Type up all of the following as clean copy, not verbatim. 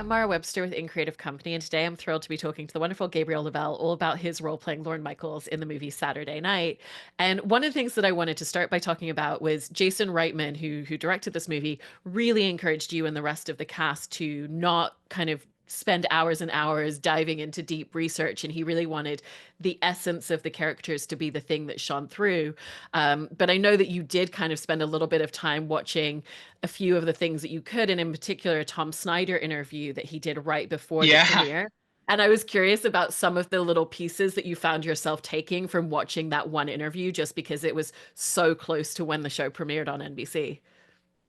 I'm Mara Webster with In Creative Company, and today I'm thrilled to be talking to the wonderful Gabriel LaBelle all about his role playing Lorne Michaels in the movie Saturday Night. And one of the things that I wanted to start by talking about was Jason Reitman, who directed this movie, really encouraged you and the rest of the cast to not kind of spend hours and hours diving into deep research, and he really wanted the essence of the characters to be the thing that shone through. But I know that you did kind of spend a little bit of time watching a few of the things that you could, and in particular a Tom Snyder interview that he did right before the Yeah. premiere. And I was curious about some of the little pieces that you found yourself taking from watching that one interview, just because it was so close to when the show premiered on NBC.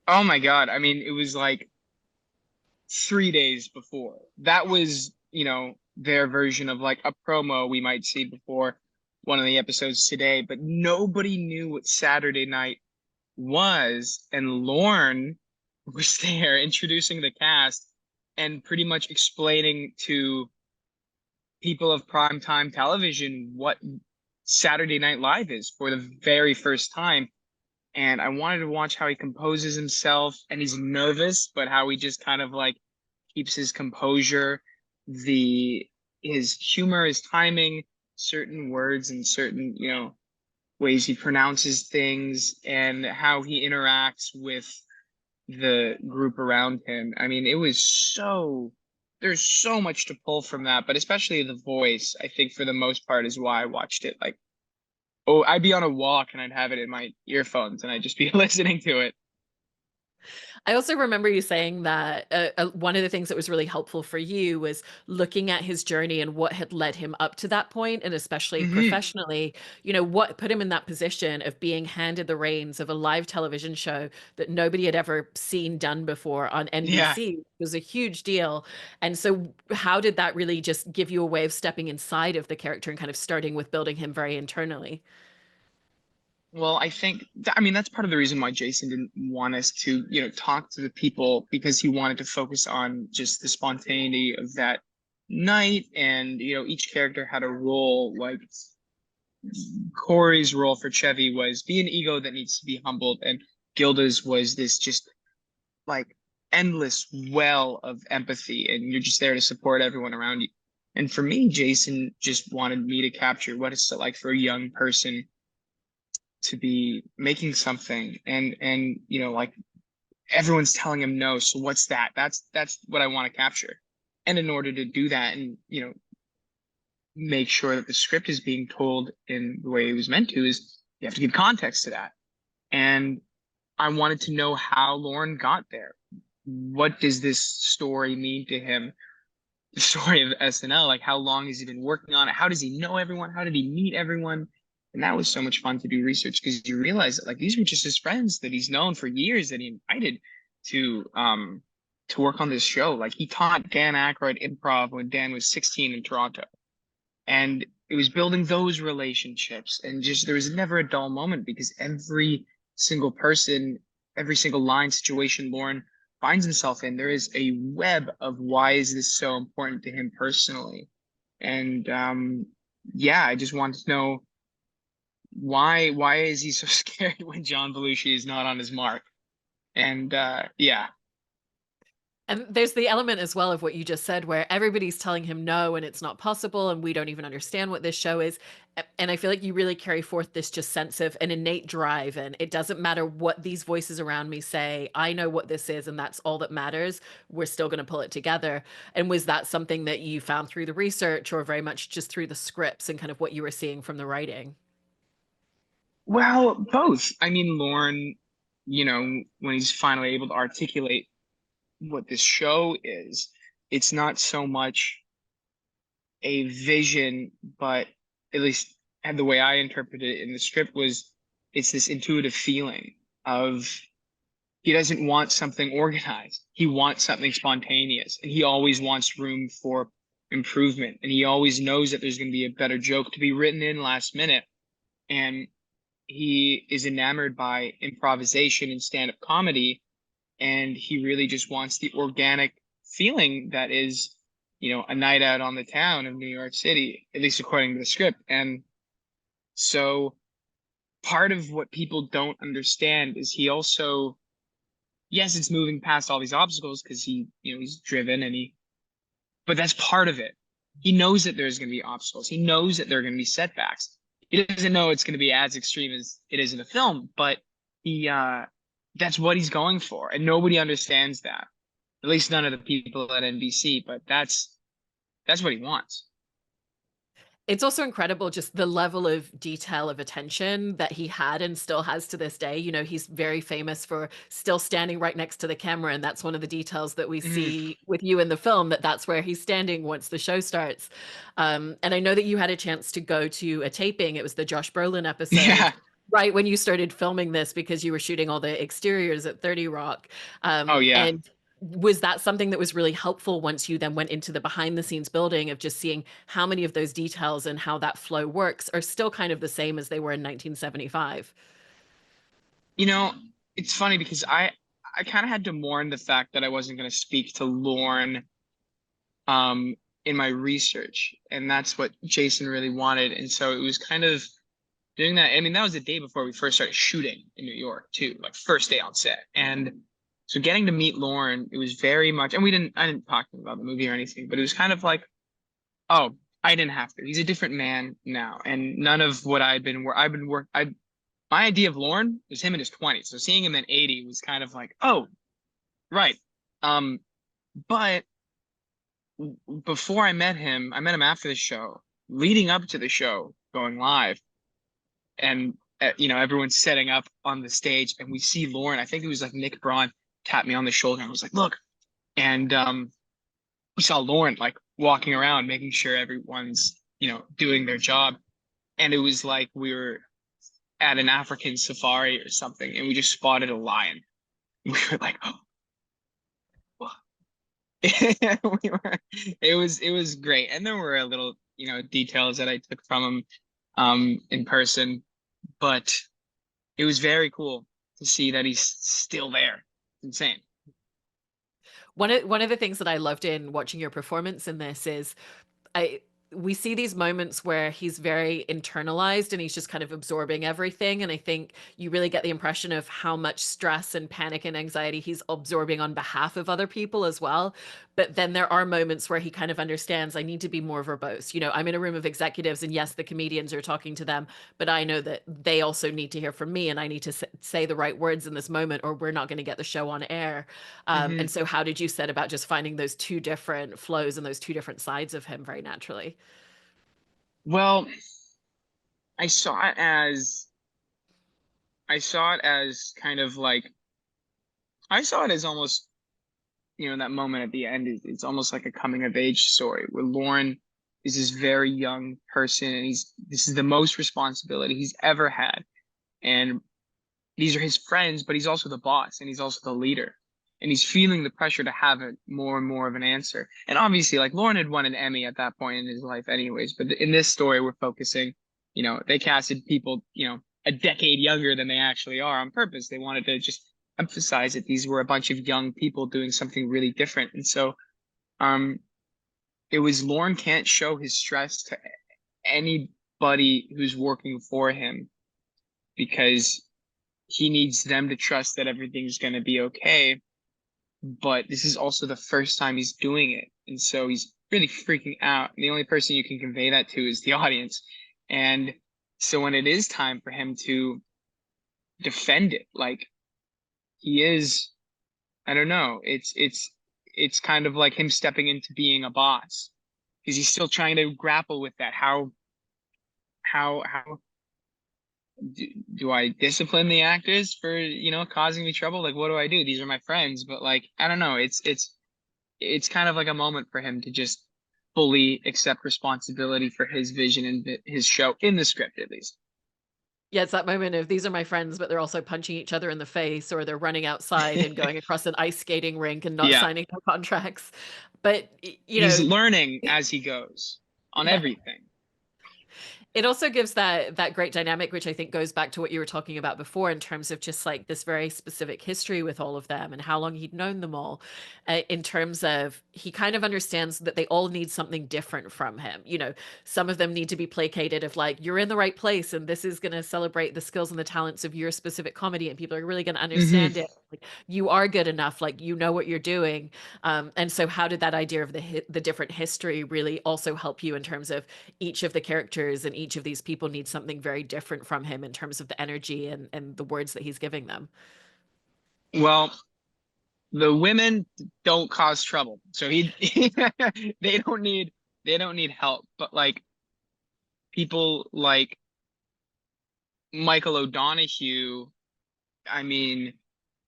Oh my God. I mean, it was like 3 days before. That was, their version of like a promo we might see before one of the episodes today, but nobody knew what Saturday night was. And Lorne was there introducing the cast and pretty much explaining to people of primetime television what Saturday Night Live is for the very first time. And I wanted to watch how he composes himself, and he's nervous, but how he just kind of like keeps his composure, the his humor, his timing, certain words and certain, ways he pronounces things, and how he interacts with the group around him. I mean, it was there's so much to pull from that, but especially the voice, I think for the most part is why I watched it. Like, oh, I'd be on a walk and I'd have it in my earphones and I'd just be listening to it. I also remember you saying that one of the things that was really helpful for you was looking at his journey and what had led him up to that point, and especially Hmm. professionally, what put him in that position of being handed the reins of a live television show that nobody had ever seen done before on Yeah. NBC. It was a huge deal. And so, how did that really just give you a way of stepping inside of the character and kind of starting with building him very internally? Well, I think, I mean, that's part of the reason why Jason didn't want us to, talk to the people because he wanted to focus on just the spontaneity of that night. And, each character had a role. Like Corey's role for Chevy was be an ego that needs to be humbled. And Gilda's was this just like endless well of empathy. And you're just there to support everyone around you. And for me, Jason just wanted me to capture what it's like for a young person to be making something and like everyone's telling him no, so what's that? That's what I want to capture. And in order to do that and make sure that the script is being told in the way it was meant to, is you have to give context to that. And I wanted to know how Lauren got there. What does this story mean to him? The story of SNL, like how long has he been working on it? How does he know everyone? How did he meet everyone? And that was so much fun to do research because you realize that like these were just his friends that he's known for years that he invited to work on this show. Like he taught Dan Aykroyd improv when Dan was 16 in Toronto. And it was building those relationships, and just there was never a dull moment because every single person, every single line situation Lauren finds himself in, there is a web of why is this so important to him personally. And yeah, I just wanted to know why is he so scared when John Belushi is not on his mark? And yeah. And there's the element as well of what you just said, where everybody's telling him no and it's not possible, and we don't even understand what this show is. And I feel like you really carry forth this just sense of an innate drive. And it doesn't matter what these voices around me say, I know what this is, and that's all that matters. We're still going to pull it together. And was that something that you found through the research, or very much just through the scripts and kind of what you were seeing from the writing? Well, both. I mean, Lauren, when he's finally able to articulate what this show is, it's not so much a vision, but at least and the way I interpreted it in the script was it's this intuitive feeling of he doesn't want something organized. He wants something spontaneous, and he always wants room for improvement. And he always knows that there's going to be a better joke to be written in last minute. And he is enamored by improvisation and stand-up comedy, and he really just wants the organic feeling that is, a night out on the town of New York City, at least according to the script. And so part of what people don't understand is yes, it's moving past all these obstacles because he's driven and he but that's part of it. He knows that there's going to be obstacles. He knows that there are going to be setbacks. He doesn't know it's going to be as extreme as it is in the film, but he that's what he's going for, and nobody understands that. At least none of the people at NBC, but that's what he wants. It's also incredible just the level of detail of attention that he had and still has to this day. You know, he's very famous for still standing right next to the camera, and that's one of the details that we Mhm. see with you in the film, that that's where he's standing once the show starts. And I know that you had a chance to go to a taping. It was the Josh Brolin episode Yeah. right when you started filming this because you were shooting all the exteriors at 30 Rock. Oh yeah. And was that something that was really helpful once you then went into the behind the scenes building of just seeing how many of those details and how that flow works are still kind of the same as they were in 1975? You know, it's funny because I kind of had to mourn the fact that I wasn't going to speak to Lorne um in my research, and that's what Jason really wanted. And so it was kind of doing that. I mean, that was the day before we first started shooting in New York too, like first day on set. And so getting to meet Lauren, it was very much, and I didn't talk to him about the movie or anything, but it was kind of like, oh, I didn't have to. He's a different man now, and none of what I've been work. I My idea of Lauren was him in his 20s, so seeing him at 80 was kind of like, oh, right. Um, but before I met him after the show, leading up to the show, going live, and everyone's setting up on the stage, and we see Lauren. I think it was like Nick Braun tapped me on the shoulder and was like, "Look," and we saw Lauren like walking around, making sure everyone's doing their job, and it was like we were at an African safari or something, and we just spotted a lion. We were like, "Oh." we were it was great, and there were a little details that I took from him in person, but it was very cool to see that he's still there. It's insane. One of the things that I loved in watching your performance in this is I we see these moments where he's very internalized and he's just kind of absorbing everything. And I think you really get the impression of how much stress and panic and anxiety he's absorbing on behalf of other people as well. But then there are moments where he kind of understands I need to be more verbose. You know, I'm in a room of executives, and yes, the comedians are talking to them, but I know that they also need to hear from me, and I need to say the right words in this moment, or we're not going to get the show on air. And Hmm. so, how did you set about just finding those two different flows and those two different sides of him very naturally? Well, I saw it as kind of like I saw it as almost that moment at the end it's almost like a coming of age story where Lauren is this very young person, and this is the most responsibility he's ever had, and these are his friends, but he's also the boss and he's also the leader. And he's feeling the pressure to have it more and more of an answer. And obviously, like Lauren had won an Emmy at that point in his life, anyways. But in this story, we're focusing, they casted people, a decade younger than they actually are on purpose. They wanted to just emphasize that these were a bunch of young people doing something really different. And so, um, it was Lauren can't show his stress to anybody who's working for him because he needs them to trust that everything's going to be okay. But this is also the first time he's doing it. And so he's really freaking out. And the only person you can convey that to is the audience. And so when it is time for him to defend it, like he is, I don't know, it's kind of like him stepping into being a boss because he's still trying to grapple with that. How do I discipline the actors for, causing me trouble? Like, what do I do? These are my friends, but like, I don't know. It's kind of like a moment for him to just fully accept responsibility for his vision and his show in the script, at least. Yeah, it's that moment of these are my friends, but they're also punching each other in the face, or they're running outside and going across an ice skating rink and not Yeah, signing no contracts. But, he's learning as he goes on yeah. everything. It also gives that great dynamic, which I think goes back to what you were talking about before in terms of just like this very specific history with all of them and how long he'd known them all. In terms of he kind of understands that they all need something different from him. You know, some of them need to be placated of like you're in the right place and this is going to celebrate the skills and the talents of your specific comedy, and people are really going to Hmm. understand it. You are good enough, like you know what you're doing. And so how did that idea of the different history really also help you in terms of each of the characters and each of these people need something very different from him in terms of the energy and the words that he's giving them? Well, the women don't cause trouble. So he they don't need they don't need help. But like people like Michael O'Donoghue, I mean,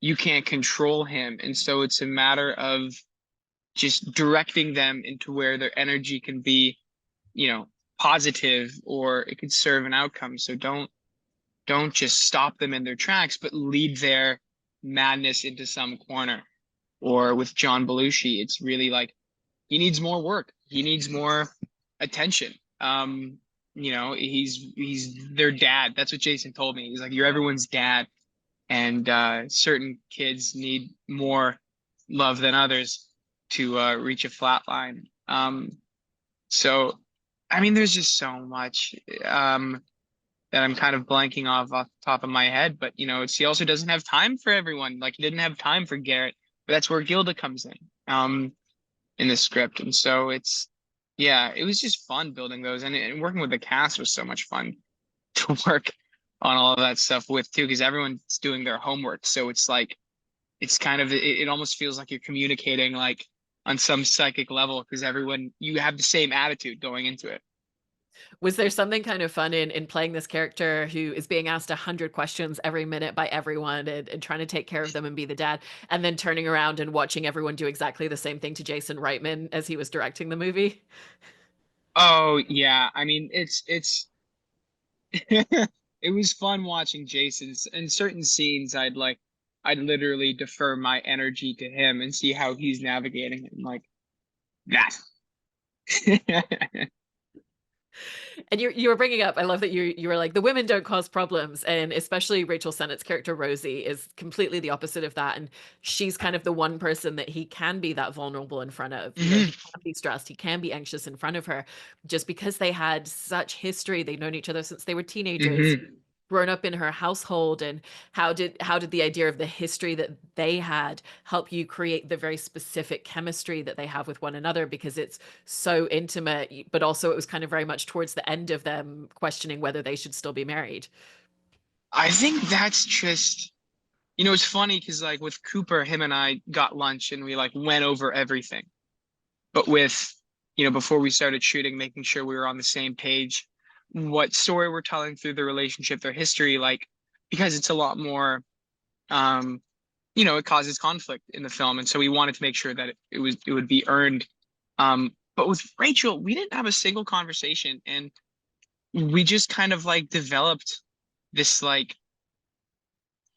you can't control him. And so it's a matter of just directing them into where their energy can be, positive, or it could serve an outcome. So don't just stop them in their tracks, but lead their madness into some corner. Or with John Belushi, it's really like he needs more work. He needs more attention. He's their dad. That's what Jason told me. He's like, you're everyone's dad, and certain kids need more love than others to reach a flat line. So, I mean, there's just so much that I'm kind of blanking off the top of my head. But he also doesn't have time for everyone. Like he didn't have time for Garrett, but that's where Gilda comes in the script. And so yeah, it was just fun building those, and working with the cast was so much fun to work on all of that stuff with too, because everyone's doing their homework. So it's like it's kind of it almost feels like you're communicating like on some psychic level because you have the same attitude going into it. Was there something kind of fun in playing this character who is being asked 100 questions every minute by everyone and trying to take care of them and be the dad, and then turning around and watching everyone do exactly the same thing to Jason Reitman as he was directing the movie? Oh yeah, I mean it's it was fun watching Jason's in certain scenes. I'd literally defer my energy to him and see how he's navigating it. And like that. And you were bringing up, I love that you were like the women don't cause problems, and especially Rachel Sennett's character Rosie is completely the opposite of that, and she's kind of the one person that he can be that vulnerable in front of. You know, he Mhm, can be stressed, he can be anxious in front of her, just because they had such history. They've known each other since they were teenagers, mhm. grown up in her household. And how did the idea of the history that they had help you create the very specific chemistry that they have with one another, because it's so intimate, but also it was kind of very much towards the end of them questioning whether they should still be married. I think that's just it's funny because like with Cooper, him and I got lunch and we like went over everything. But with before we started shooting, making sure we were on the same page, what story we're telling through the relationship, their history, like because it's a lot more it causes conflict in the film, and so we wanted to make sure that it would be earned. But with Rachel, we didn't have a single conversation, and we just kind of like developed this like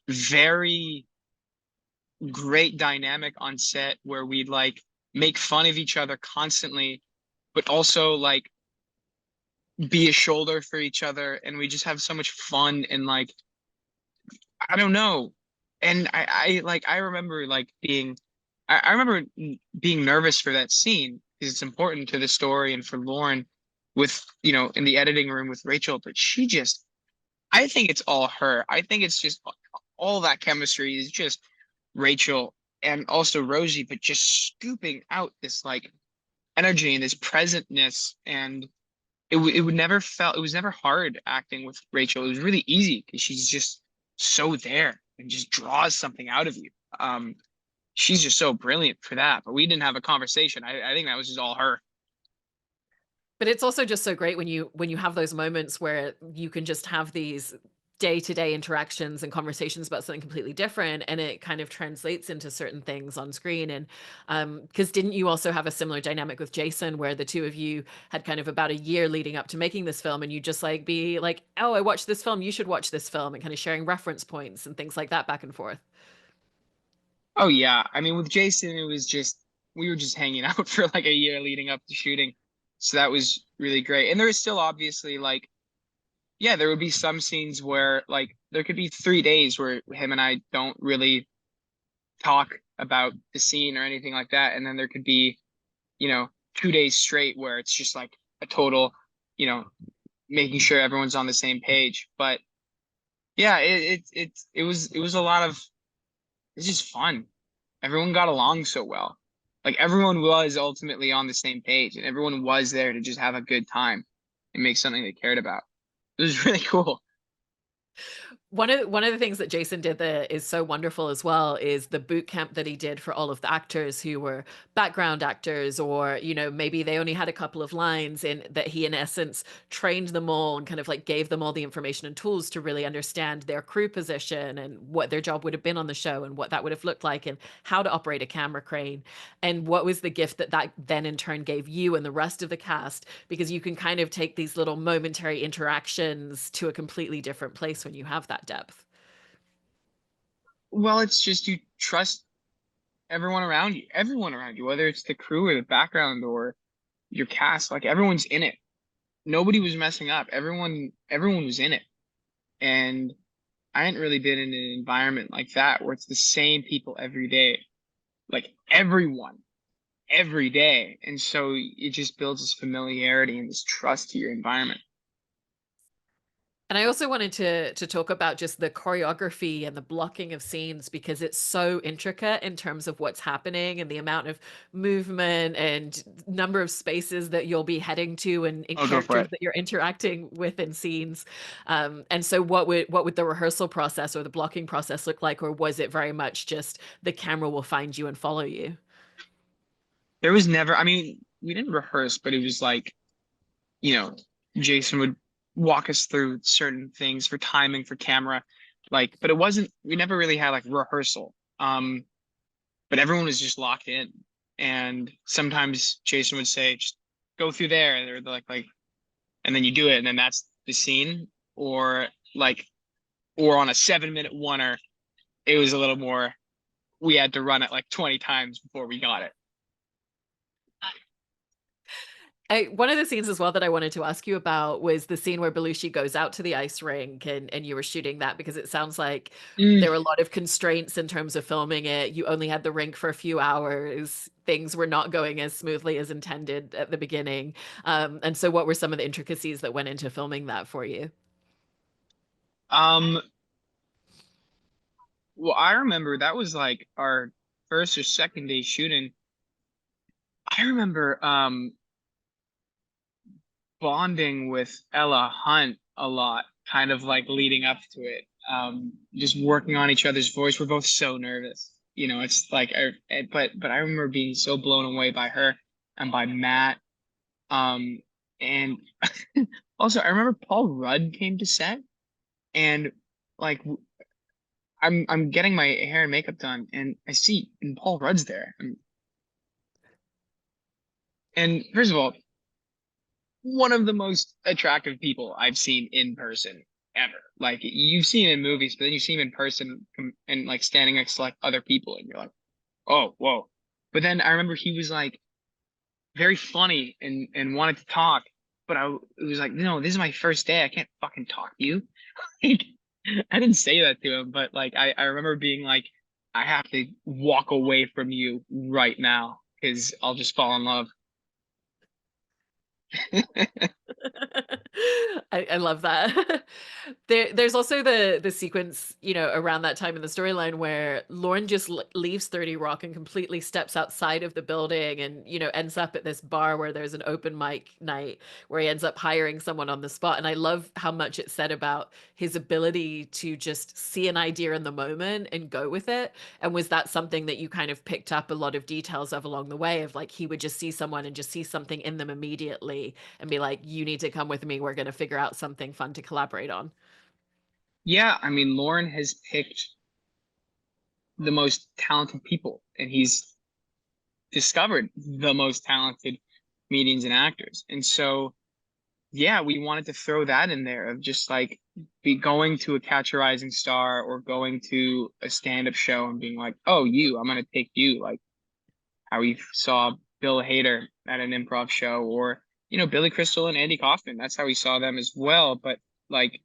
very great dynamic on set where we'd like make fun of each other constantly, but also like be a shoulder for each other, and we just have so much fun and like I don't know. And I remember like I remember being nervous for that scene because it's important to the story and for Lauren with in the editing room with Rachel, but I think it's all her. I think it's just all that chemistry is just Rachel and also Rosie, but just scooping out this like energy and this presentness. And it was never hard acting with Rachel. It was really easy because she's just so there and just draws something out of you. She's just so brilliant for that. But we didn't have a conversation. I think that was just all her. But it's also just so great when you have those moments where you can just have these day-to-day interactions and conversations about something completely different, and it kind of translates into certain things on screen. And because didn't you also have a similar dynamic with Jason where the two of you had kind of about a year leading up to making this film, and you just like be like, oh, I watched this film, you should watch this film, and kind of sharing reference points and things like that back and forth? Oh yeah. I mean, with Jason, it was just we were just hanging out for like a year leading up to shooting. So that was really great. And there is still obviously like, yeah, there would be some scenes where like there could be 3 days where him and I don't really talk about the scene or anything like that. And then there could be, 2 days straight where it's just like a total, you know, making sure everyone's on the same page. But yeah, it was a lot of it's just fun. Everyone got along so well. Like everyone was ultimately on the same page and everyone was there to just have a good time and make something they cared about. It was really cool. One of the things that Jason did that is so wonderful as well is the boot camp that he did for all of the actors who were background actors, or maybe they only had a couple of lines, in that he in essence trained them all and kind of like gave them all the information and tools to really understand their crew position and what their job would have been on the show and what that would have looked like and how to operate a camera crane, and what was the gift that that then in turn gave you and the rest of the cast, because you can kind of take these little momentary interactions to a completely different place when you have that depth. Well, it's just you trust everyone around you, whether it's the crew or the background or your cast, like everyone's in it. Nobody was messing up. Everyone was in it. And I hadn't really been in an environment like that where it's the same people every day, like everyone every day. And so it just builds this familiarity and this trust to your environment. And I also wanted to talk about just the choreography and the blocking of scenes, because it's so intricate in terms of what's happening and the amount of movement and number of spaces that you'll be heading to, and I'll go for characters it. that you're interacting with in scenes. And so what would the rehearsal process or the blocking process look like, or was it very much just the camera will find you and follow you? There was never, I mean, we didn't rehearse, but it was like, you know, Jason would walk us through certain things for timing for camera. Like, but it wasn't, we never really had like rehearsal. But everyone was just locked in. And sometimes Jason would say, just go through there. And they're like, and then you do it, and then that's the scene. Or like, or on a 7 minute oneer, it was a little more, we had to run it like 20 times before we got it. One of the scenes as well that I wanted to ask you about was the scene where Belushi goes out to the ice rink, and you were shooting that, because it sounds like Mm, there were a lot of constraints in terms of filming it. You only had the rink for a few hours. Things were not going as smoothly as intended at the beginning. And so what were some of the intricacies that went into filming that for you? um, well, I remember that was like our first or second day shooting. I remember bonding with Ella Hunt a lot, kind of like leading up to it. Just working on each other's voice. We're both so nervous. It's like, but I remember being so blown away by her and by Matt. Um, and also I remember Paul Rudd came to set, and like I'm getting my hair and makeup done, and I see and Paul Rudd's there. And first of all, one of the most attractive people I've seen in person ever. Like you've seen in movies, but then you see him in person and like standing next to like other people, and you're like, oh, whoa. But then I remember he was like very funny and wanted to talk, but it was like, no, this is my first day. I can't fucking talk to you. Like, I didn't say that to him, but like I remember being like, I have to walk away from you right now because I'll just fall in love. I love that. There's also the sequence, around that time in the storyline where Lauren just leaves 30 Rock and completely steps outside of the building, and, ends up at this bar where there's an open mic night where he ends up hiring someone on the spot. And I love how much it said about his ability to just see an idea in the moment and go with it. And was that something that you kind of picked up a lot of details of along the way, of like he would just see someone and just see something in them immediately and be like, you need to come with me. We're going to figure out something fun to collaborate on. Yeah, I mean, Lauren has picked the most talented people, and he's discovered the most talented comedians and actors. And so, yeah, we wanted to throw that in there of just like be going to a Catch a Rising Star or going to a stand-up show and being like, oh, I'm gonna take you, like how we saw Bill Hader at an improv show, or Billy Crystal and Andy Kaufman. That's how we saw them as well. But like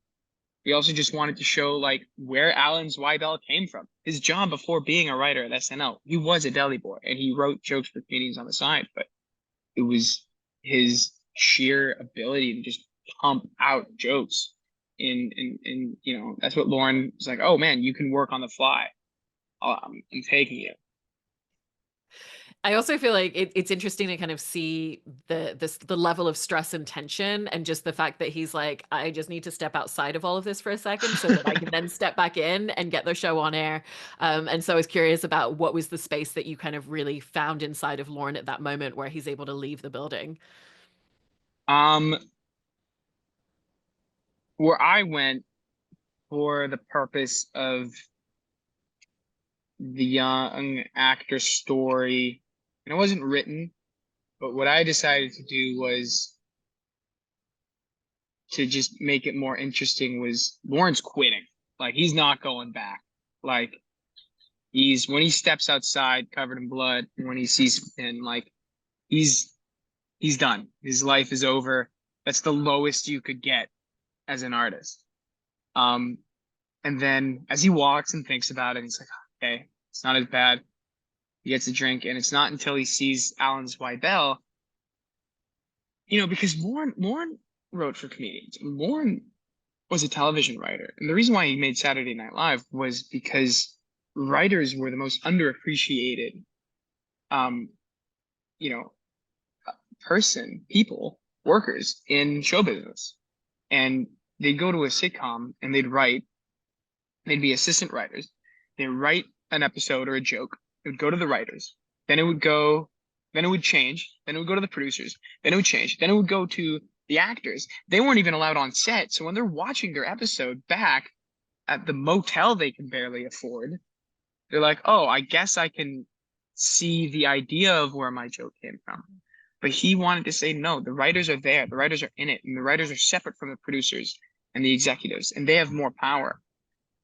we also just wanted to show like where Alan Zweibel came from. His job before being a writer at SNL, he was a deli boy and he wrote jokes for comedians on the side, but it was his sheer ability to just pump out jokes. And that's what Lauren was like, oh man, you can work on the fly. I'm taking you. I also feel like it's interesting to kind of see the level of stress and tension, and just the fact that he's like, I just need to step outside of all of this for a second so that I can then step back in and get the show on air. And so I was curious about what was the space that you kind of really found inside of Lorne at that moment where he's able to leave the building. Um, where I went for the purpose of the young actor story, and it wasn't written, but what I decided to do was to just make it more interesting was Lawrence quitting. Like he's not going back. Like he's when he steps outside covered in blood, when he sees and like he's he's done. His life is over. That's the lowest you could get as an artist. Um, and then as he walks and thinks about it, he's like, okay, it's not as bad. He gets a drink, and it's not until he sees Alan Zweibel, because Lauren wrote for comedians. Lauren was a television writer, and the reason why he made Saturday Night Live was because writers were the most underappreciated, um, you know, people, workers in show business, and they'd go to a sitcom and they'd be assistant writers. They'd write an episode or a joke. It would go to the writers. Then it would go, then it would change. Then it would go to the producers. Then it would change. Then it would go to the actors. They weren't even allowed on set. So when they're watching their episode back at the motel they can barely afford, they're like, oh, I guess I can see the idea of where my joke came from. But he wanted to say, no, the writers are there. The writers are in it. And the writers are separate from the producers and the executives, and they have more power.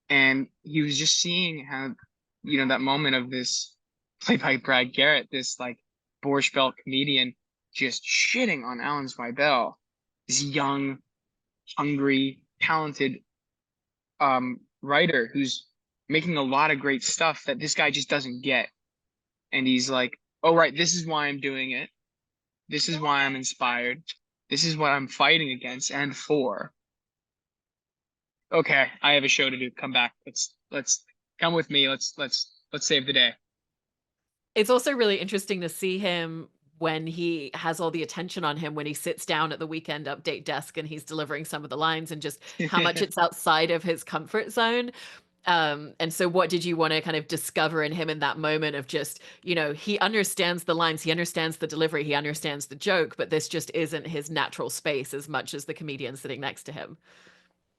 And he was just seeing how, that moment of this played by Brad Garrett, this like Borscht Belt comedian just shitting on Alan Zweibel, this young, hungry, talented writer who's making a lot of great stuff that this guy just doesn't get. And he's like, oh, right, this is why I'm doing it. This is why I'm inspired. This is what I'm fighting against and for. Okay, I have a show to do. Come back. Let's come with me. Let's save the day. It's also really interesting to see him when he has all the attention on him, when he sits down at the Weekend Update desk and he's delivering some of the lines, and just how much it's outside of his comfort zone. And so what did you want to kind of discover in him in that moment of just, he understands the lines, he understands the delivery, he understands the joke, but this just isn't his natural space as much as the comedian sitting next to him.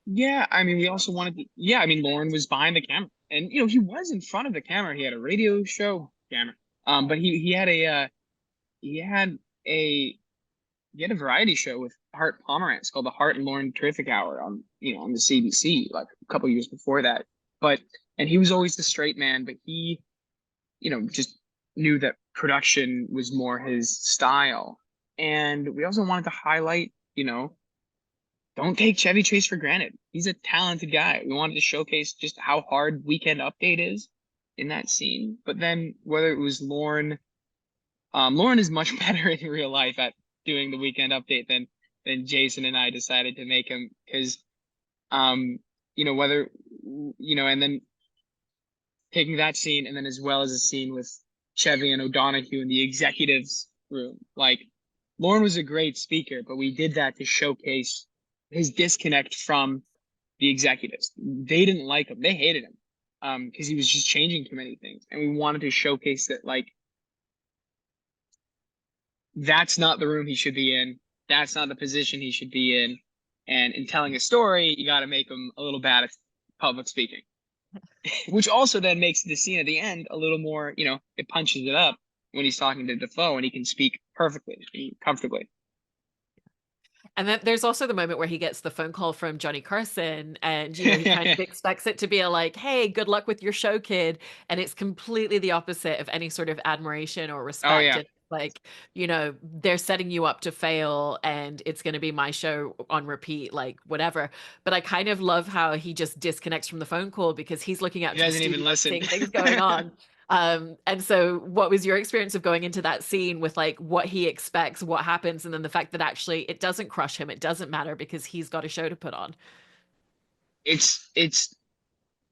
Yeah, I mean, we also wanted to, yeah, I mean, Lauren was behind the camera, and he was in front of the camera. He had a radio show camera, but he had a he had a variety show with Hart Pomerantz called the Hart and Lauren Terrific Hour on the CBC like a couple years before that. But and he was always the straight man, but he just knew that production was more his style. And we also wanted to highlight, don't take Chevy Chase for granted. He's a talented guy. We wanted to showcase just how hard Weekend Update is in that scene. But then whether it was Lauren, Lauren is much better in real life at doing the Weekend Update than Jason and I decided to make him, because whether and then taking that scene, and then as well as a scene with Chevy and O'Donoghue in the executives room. Like Lauren was a great speaker, but we did that to showcase his disconnect from the executives. They didn't like him. They hated him because he was just changing too many things. And we wanted to showcase that, like, that's not the room he should be in. That's not the position he should be in. And in telling a story, you got to make him a little bad at public speaking, which also then makes the scene at the end a little more, it punches it up when he's talking to Defoe and he can speak perfectly, comfortably. And then there's also the moment where he gets the phone call from Johnny Carson, and he kind of expects it to be a like, hey, good luck with your show, kid. And it's completely the opposite of any sort of admiration or Oh respect. yeah. And like, they're setting you up to fail, and it's going to be my show on repeat, like whatever. But I kind of love how he just disconnects from the phone call because he's looking out He to the doesn't even studio, listen. seeing things going on. And so what was your experience of going into that scene with like what he expects, what happens, and then the fact that actually it doesn't crush him, it doesn't matter because he's got a show to put on? It's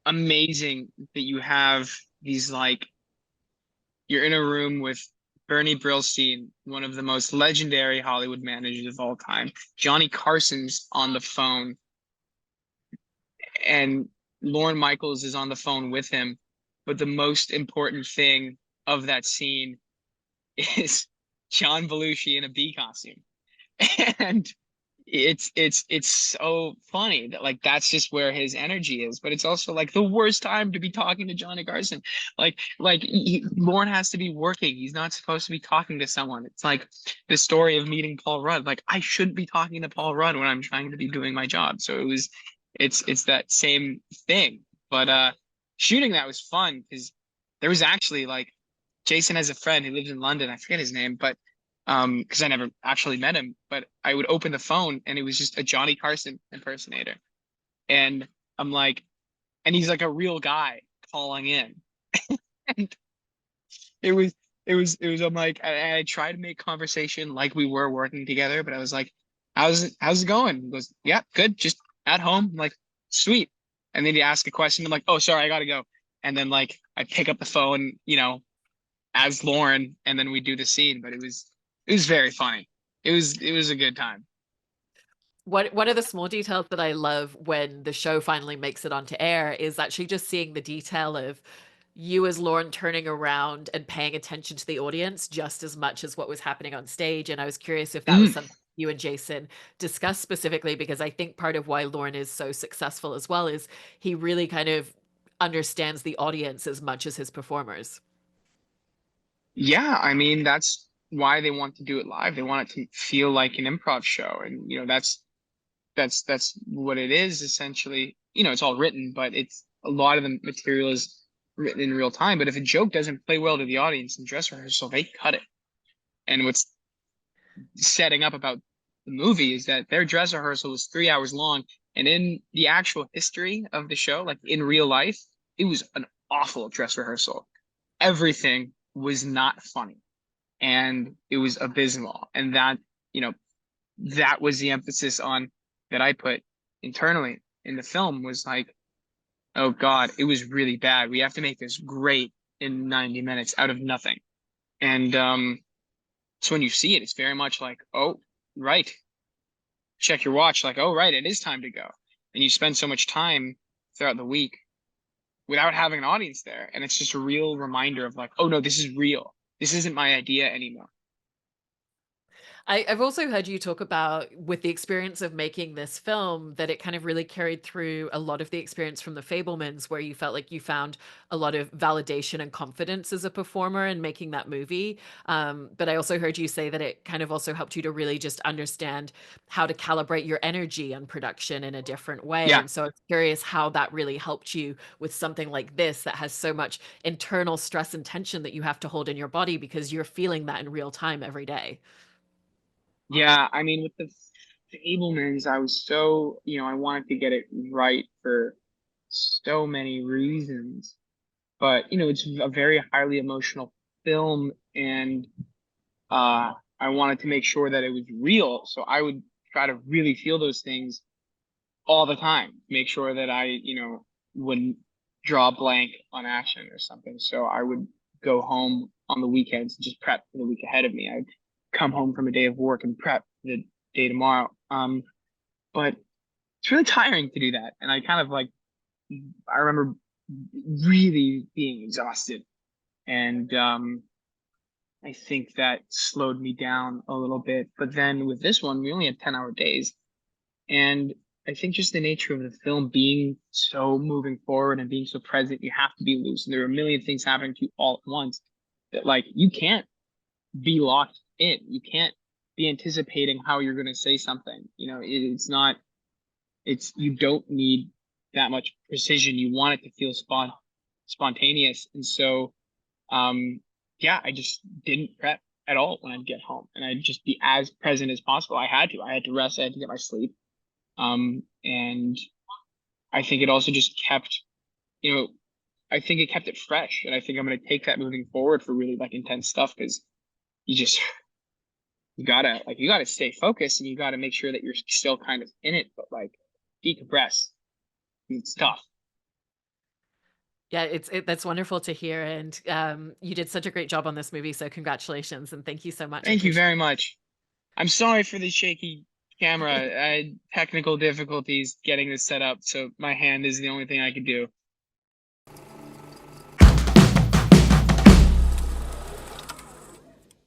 amazing that you have He's like, you're in a room with Bernie Brillstein, one of the most legendary Hollywood managers of all time. Johnny Carson's on the phone, and Lorne Michaels is on the phone with him. But the most important thing of that scene is John Belushi in a bee costume. And it's so funny that like that's just where his energy is, but it's also like the worst time to be talking to Johnny Carson. Lorne has to be working. He's not supposed to be talking to someone. It's like the story of meeting Paul Rudd. Like I shouldn't be talking to Paul Rudd when I'm trying to be doing my job. So it's that same thing. But shooting that was fun because there was actually like Jason has a friend who lives in London. I forget his name, but because I never actually met him, but I would open the phone and it was just a Johnny Carson impersonator. And I'm like, and he's like a real guy calling in. And it was, I'm like, I tried to make conversation like we were working together, but I was like, how's it going? He goes, yeah, good. Just at home. I'm like, sweet. And then he ask a question. I'm like, oh, sorry, I gotta go. And then like I pick up the phone, as Lauren, and then we do the scene. But it was very funny. It was a good time. One of the small details that I love when the show finally makes it onto air is actually just seeing the detail of you as Lauren turning around and paying attention to the audience just as much as what was happening on stage. And I was curious if that was Mm, something you and Jason discussed specifically, because I think part of why Lauren is so successful as well is he really kind of understands the audience as much as his performers. yeah, I mean that's why they want to do it live. They want it to feel like an improv show, and that's what it is essentially. It's all written, but it's a lot of the material is written in real time. But if a joke doesn't play well to the audience in dress rehearsal, they cut it. And what's setting up about the movie is that their dress rehearsal was 3 hours long, and in the actual history of the show, like in real life, it was an awful dress rehearsal. Everything was not funny, and it was abysmal. And that was the emphasis on that I put internally in the film was like, oh God, it was really bad. We have to make this great in 90 minutes out of nothing. And so when you see it, it's very much like, oh, right. Check your watch, like, oh, right, it is time to go. And you spend so much time throughout the week without having an audience there. And it's just a real reminder of like, oh no, this is real. This isn't my idea anymore. I've also heard you talk about with the experience of making this film that it kind of really carried through a lot of the experience from the Fablemans, where you felt like you found a lot of validation and confidence as a performer in making that movie. But I also heard you say that it kind of also helped you to really just understand how to calibrate your energy on production in a different way. Yeah. And so I'm curious how that really helped you with something like this that has so much internal stress and tension that you have to hold in your body because you're feeling that in real time every day. Yeah. I mean, with the Fablemans, I was so, I wanted to get it right for so many reasons. But, it's a very highly emotional film, and I wanted to make sure that it was real. So I would try to really feel those things all the time, make sure that I, wouldn't draw a blank on action or something. So I would go home on the weekends and just prep for the week ahead of me. I'd come home from a day of work and prep for the day tomorrow. But it's really tiring to do that. And I kind of like, I remember really being exhausted. And I think that slowed me down a little bit. But then with this one, we only had 10-hour days. And I think just the nature of the film being so moving forward and being so present, you have to be loose. And there are a million things happening to you all at once that like you can't be locked in. You can't be anticipating how you're going to say something. It's not, you don't need that much precision. You want it to feel spontaneous. And so, yeah, I just didn't prep at all when I'd get home, and I'd just be as present as possible. I had to rest. I had to get my sleep. And I think it also just kept, you know, I think it kept it fresh. And I think I'm going to take that moving forward for really like intense stuff because you just, you gotta stay focused, and you gotta make sure that you're still kind of in it, but like decompress. It's tough. Yeah, that's wonderful to hear, and you did such a great job on this movie. So congratulations, and thank you so much. I Thank you appreciate. very much. I'm sorry for the shaky camera. I had technical difficulties getting this set up, so my hand is the only thing I could do.